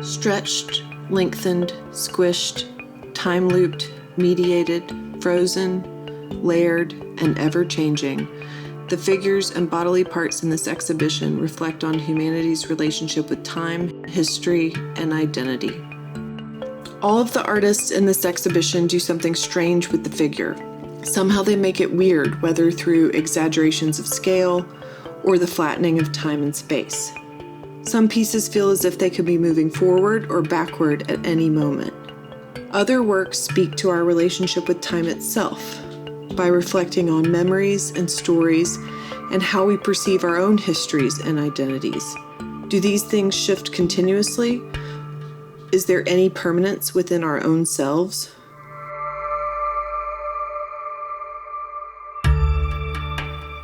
Stretched, lengthened, squished, time-looped, mediated, frozen, layered, and ever-changing, the figures and bodily parts in this exhibition reflect on humanity's relationship with time, history, and identity. All of the artists in this exhibition do something strange with the figure. Somehow they make it weird, whether through exaggerations of scale or the flattening of time and space. Some pieces feel as if they could be moving forward or backward at any moment. Other works speak to our relationship with time itself by reflecting on memories and stories and how we perceive our own histories and identities. Do these things shift continuously? Is there any permanence within our own selves?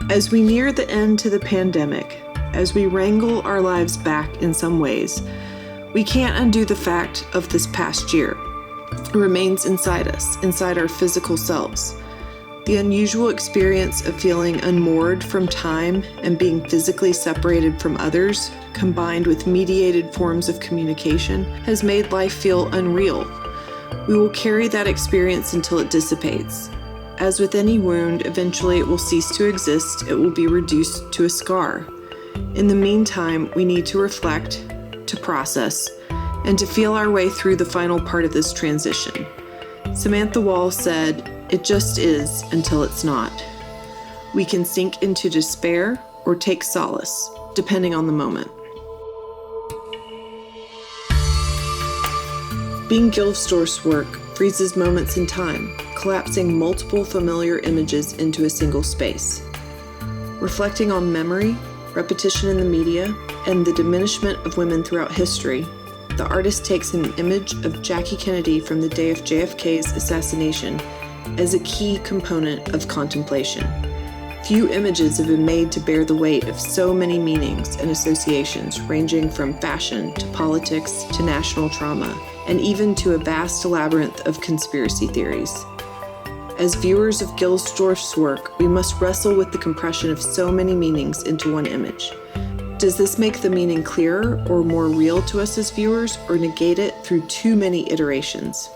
As we near the end to the pandemic, as we wrangle our lives back in some ways, we can't undo the fact of this past year. It remains inside us, inside our physical selves. The unusual experience of feeling unmoored from time and being physically separated from others, combined with mediated forms of communication, has made life feel unreal. We will carry that experience until it dissipates. As with any wound, eventually it will cease to exist, it will be reduced to a scar. In the meantime, we need to reflect, to process, and to feel our way through the final part of this transition. Samantha Wall said, "It just is until it's not." We can sink into despair or take solace, depending on the moment. Being Gilsdorf's work freezes moments in time, collapsing multiple familiar images into a single space. Reflecting on memory, repetition in the media, and the diminishment of women throughout history, the artist takes an image of Jackie Kennedy from the day of JFK's assassination as a key component of contemplation. Few images have been made to bear the weight of so many meanings and associations, ranging from fashion to politics to national trauma, and even to a vast labyrinth of conspiracy theories. As viewers of Gilsdorf's work, we must wrestle with the compression of so many meanings into one image. Does this make the meaning clearer or more real to us as viewers, or negate it through too many iterations?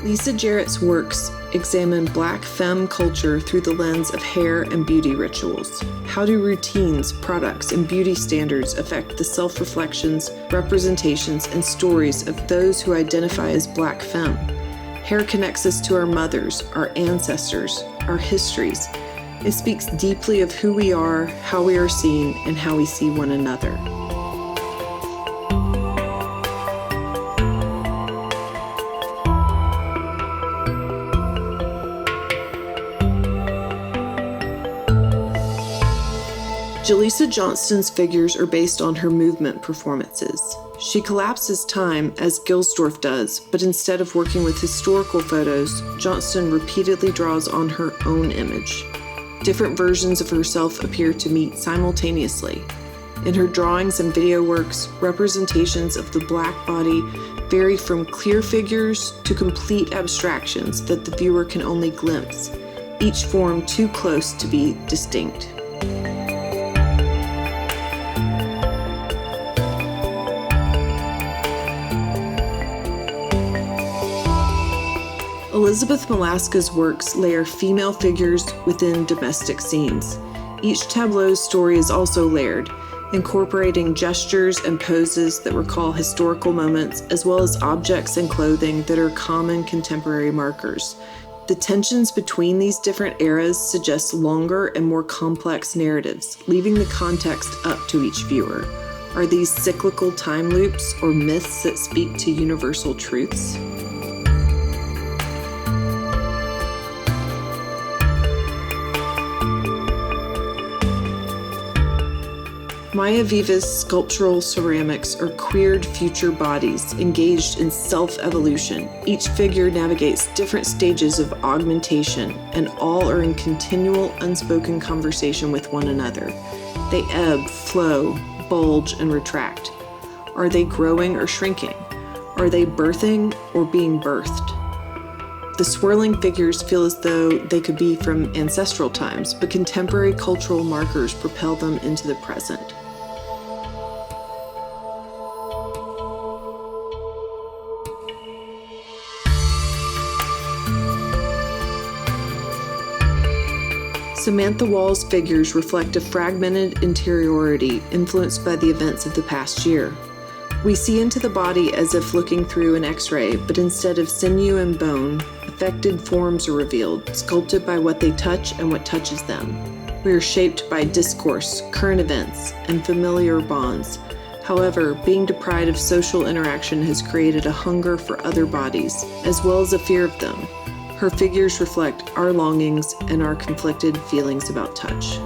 Lisa Jarrett's works examine Black femme culture through the lens of hair and beauty rituals. How do routines, products, and beauty standards affect the self-reflections, representations, and stories of those who identify as Black femme? Hair connects us to our mothers, our ancestors, our histories. It speaks deeply of who we are, how we are seen, and how we see one another. Jaleesa Johnston's figures are based on her movement performances. She collapses time, as Gilsdorf does, but instead of working with historical photos, Johnston repeatedly draws on her own image. Different versions of herself appear to meet simultaneously. In her drawings and video works, representations of the Black body vary from clear figures to complete abstractions that the viewer can only glimpse, each form too close to be distinct. Elizabeth Malaska's works layer female figures within domestic scenes. Each tableau's story is also layered, incorporating gestures and poses that recall historical moments, as well as objects and clothing that are common contemporary markers. The tensions between these different eras suggest longer and more complex narratives, leaving the context up to each viewer. Are these cyclical time loops or myths that speak to universal truths? Maya Viva's sculptural ceramics are queered future bodies engaged in self-evolution. Each figure navigates different stages of augmentation, and all are in continual unspoken conversation with one another. They ebb, flow, bulge, and retract. Are they growing or shrinking? Are they birthing or being birthed? The swirling figures feel as though they could be from ancestral times, but contemporary cultural markers propel them into the present. Samantha Wall's figures reflect a fragmented interiority influenced by the events of the past year. We see into the body as if looking through an X-ray, but instead of sinew and bone, affected forms are revealed, sculpted by what they touch and what touches them. We are shaped by discourse, current events, and familiar bonds. However, being deprived of social interaction has created a hunger for other bodies, as well as a fear of them. Her figures reflect our longings and our conflicted feelings about touch.